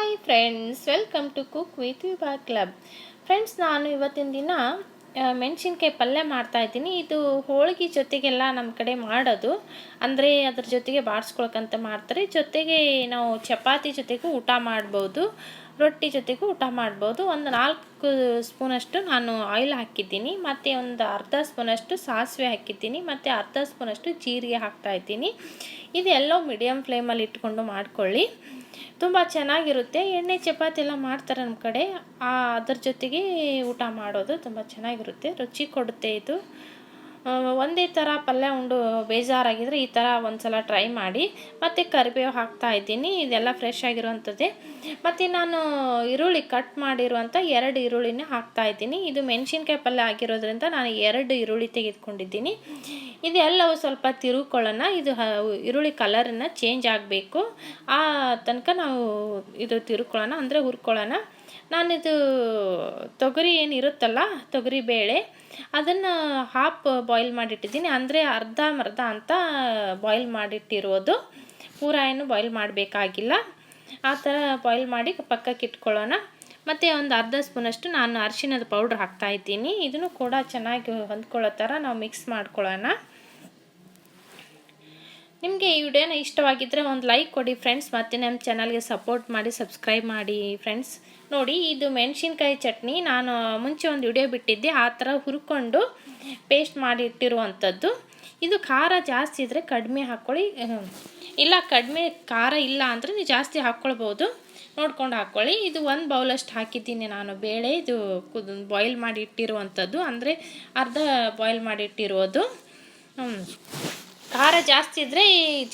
Hi friends, welcome to cook with Vibha club. Friends, ನಾನು ಇವತ್ತಿನ ದಿನ ಮೆಣಸಿನ್ಕಾಯಿ ಪಲ್ಯ ಮಾಡ್ತಾಯಿದ್ದೀನಿ. ಇದು ಹೋಳಿಗೆ ಜೊತೆಗೆಲ್ಲ ನಮ್ಮ ಕಡೆ ಮಾಡೋದು, ಅಂದರೆ ಅದ್ರ ಜೊತೆಗೆ ಬಾಡಿಸ್ಕೊಳಕ್ಕಂತ ಮಾಡ್ತಾರೆ. ಜೊತೆಗೆ ನಾವು ಚಪಾತಿ ಜೊತೆಗೂ ಊಟ ಮಾಡ್ಬೋದು, ರೊಟ್ಟಿ ಜೊತೆಗೂ ಊಟ ಮಾಡ್ಬೋದು. ಒಂದು 4 ಸ್ಪೂನಷ್ಟು ನಾನು ಆಯಿಲ್ ಹಾಕಿದ್ದೀನಿ, ಮತ್ತು ಒಂದು ಅರ್ಧ ಸ್ಪೂನಷ್ಟು ಸಾಸಿವೆ ಹಾಕಿದ್ದೀನಿ, ಮತ್ತು ಅರ್ಧ ಸ್ಪೂನಷ್ಟು ಜೀರಿಗೆ ಹಾಕ್ತಾಯಿದ್ದೀನಿ. ಇದೆಲ್ಲೋ ಮೀಡಿಯಮ್ ಫ್ಲೇಮಲ್ಲಿ ಇಟ್ಕೊಂಡು ಮಾಡ್ಕೊಳ್ಳಿ, ತುಂಬ ಚೆನ್ನಾಗಿರುತ್ತೆ. ಎಣ್ಣೆ ಚಪಾತಿ ಎಲ್ಲ ಮಾಡ್ತಾರೆ ನಮ್ಮ ಕಡೆ, ಅದ್ರ ಜೊತೆಗೆ ಊಟ ಮಾಡೋದು ತುಂಬ ಚೆನ್ನಾಗಿರುತ್ತೆ, ರುಚಿ ಕೊಡುತ್ತೆ. ಇದು ಒಂದೇ ಥರ ಪಲ್ಯ ಉಂಡು ಬೇಜಾರಾಗಿದ್ದರೆ ಈ ಥರ ಒಂದು ಸಲ ಟ್ರೈ ಮಾಡಿ. ಮತ್ತು ಕರಿಬೇವು ಹಾಕ್ತಾಯಿದ್ದೀನಿ, ಇದೆಲ್ಲ ಫ್ರೆಶ್ ಆಗಿರುವಂಥದ್ದೇ. ಮತ್ತು ನಾನು ಈರುಳ್ಳಿ ಕಟ್ ಮಾಡಿರುವಂಥ 2 ಈರುಳ್ಳಿನ ಹಾಕ್ತಾಯಿದ್ದೀನಿ. ಇದು ಮೆಣಸಿನ್ಕಾಯಿ ಪಲ್ಯ ಆಗಿರೋದ್ರಿಂದ ನಾನು 2 ಈರುಳ್ಳಿ ತೆಗೆದುಕೊಂಡಿದ್ದೀನಿ. ಇದೆಲ್ಲವೂ ಸ್ವಲ್ಪ ತಿರುಕೊಳ್ಳೋಣ. ಇದು ಈರುಳ್ಳಿ ಕಲರನ್ನು ಚೇಂಜ್ ಆಗಬೇಕು, ಆ ತನಕ ನಾವು ಇದು ತಿರುಕೊಳ್ಳೋಣ, ಅಂದರೆ ಹುರ್ಕೊಳ್ಳೋಣ. ನಾನಿದು ತೊಗರಿ ಏನಿರುತ್ತಲ್ಲ, ತೊಗರಿ ಬೇಳೆ, ಅದನ್ನು ಹಾಫ್ ಬಾಯ್ಲ್ ಮಾಡಿಟ್ಟಿದ್ದೀನಿ, ಅಂದರೆ ಅರ್ಧ ಅಂತ ಬಾಯ್ಲ್ ಮಾಡಿಟ್ಟಿರೋದು. ಪೂರ ಏನು ಬಾಯ್ಲ್ ಮಾಡಬೇಕಾಗಿಲ್ಲ, ಆ ಥರ ಬಾಯ್ಲ್ ಮಾಡಿ ಪಕ್ಕಕ್ಕೆ ಇಟ್ಕೊಳ್ಳೋಣ. ಮತ್ತು ಒಂದು ಅರ್ಧ ಸ್ಪೂನಷ್ಟು ನಾನು ಅರಿಶಿಣದ ಪೌಡ್ರ್ ಹಾಕ್ತಾಯಿದ್ದೀನಿ. ಇದನ್ನು ಕೂಡ ಚೆನ್ನಾಗಿ ಹೊಂದ್ಕೊಳ್ಳೋ ಥರ ನಾವು ಮಿಕ್ಸ್ ಮಾಡ್ಕೊಳ್ಳೋಣ. ನಿಮಗೆ ಈ ವಿಡಿಯೋನ ಇಷ್ಟವಾಗಿದ್ದರೆ ಒಂದು ಲೈಕ್ ಕೊಡಿ ಫ್ರೆಂಡ್ಸ್, ಮತ್ತು ನಮ್ಮ ಚಾನಲ್ಗೆ ಸಪೋರ್ಟ್ ಮಾಡಿ, ಸಬ್ಸ್ಕ್ರೈಬ್ ಮಾಡಿ ಫ್ರೆಂಡ್ಸ್. ನೋಡಿ, ಇದು ಮೆಣಸಿನ್ಕಾಯಿ ಚಟ್ನಿ ನಾನು ಮುಂಚೆ ಒಂದು ವಿಡಿಯೋ ಬಿಟ್ಟಿದ್ದೆ, ಆ ಥರ ಹುರ್ಕೊಂಡು ಪೇಸ್ಟ್ ಮಾಡಿ ಇಟ್ಟಿರುವಂಥದ್ದು. ಇದು ಖಾರ ಜಾಸ್ತಿ ಇದ್ದರೆ ಕಡಿಮೆ ಹಾಕ್ಕೊಳ್ಳಿ, ಇಲ್ಲ ಕಡಿಮೆ ಖಾರ ಇಲ್ಲ ಅಂದರೆ ನೀವು ಜಾಸ್ತಿ ಹಾಕ್ಕೊಳ್ಬೋದು, ನೋಡ್ಕೊಂಡು ಹಾಕ್ಕೊಳ್ಳಿ. ಇದು 1 ಬೌಲಷ್ಟು ಹಾಕಿದ್ದೀನಿ ನಾನು ಬೇಳೆ, ಇದು ಬಾಯ್ಲ್ ಮಾಡಿ ಇಟ್ಟಿರುವಂಥದ್ದು, ಅಂದರೆ ಅರ್ಧ ಬಾಯ್ಲ್ ಮಾಡಿ ಇಟ್ಟಿರೋದು. ಖಾರ ಜಾಸ್ತಿ ಇದ್ದರೆ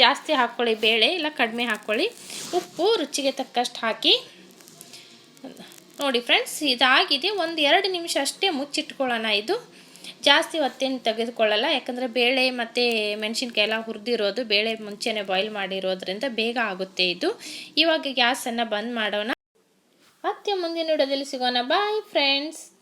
ಜಾಸ್ತಿ ಹಾಕ್ಕೊಳ್ಳಿ ಬೇಳೆ, ಇಲ್ಲ ಕಡಿಮೆ ಹಾಕ್ಕೊಳ್ಳಿ. ಉಪ್ಪು ರುಚಿಗೆ ತಕ್ಕಷ್ಟು ಹಾಕಿ. ನೋಡಿ ಫ್ರೆಂಡ್ಸ್, ಇದಾಗಿದೆ. 1-2 ನಿಮಿಷ ಅಷ್ಟೇ ಮುಚ್ಚಿಟ್ಕೊಳ್ಳೋಣ. ಇದು ಜಾಸ್ತಿ ಹೊತ್ತೇನು ತೆಗೆದುಕೊಳ್ಳಲ್ಲ, ಯಾಕಂದರೆ ಬೇಳೆ ಮತ್ತು ಮೆಣಸಿನ್ಕಾಯಿ ಎಲ್ಲ ಹುರಿದಿರೋದು, ಬೇಳೆ ಮುಂಚೆನೇ ಬಾಯ್ಲ್ ಮಾಡಿರೋದ್ರಿಂದ ಬೇಗ ಆಗುತ್ತೆ ಇದು. ಇವಾಗ ಗ್ಯಾಸನ್ನು ಬಂದ್ ಮಾಡೋಣ, ಮತ್ತೆ ಮುಂದಿನ ವಿಡಿಯೋದಲ್ಲಿ ಸಿಗೋಣ. Bye friends.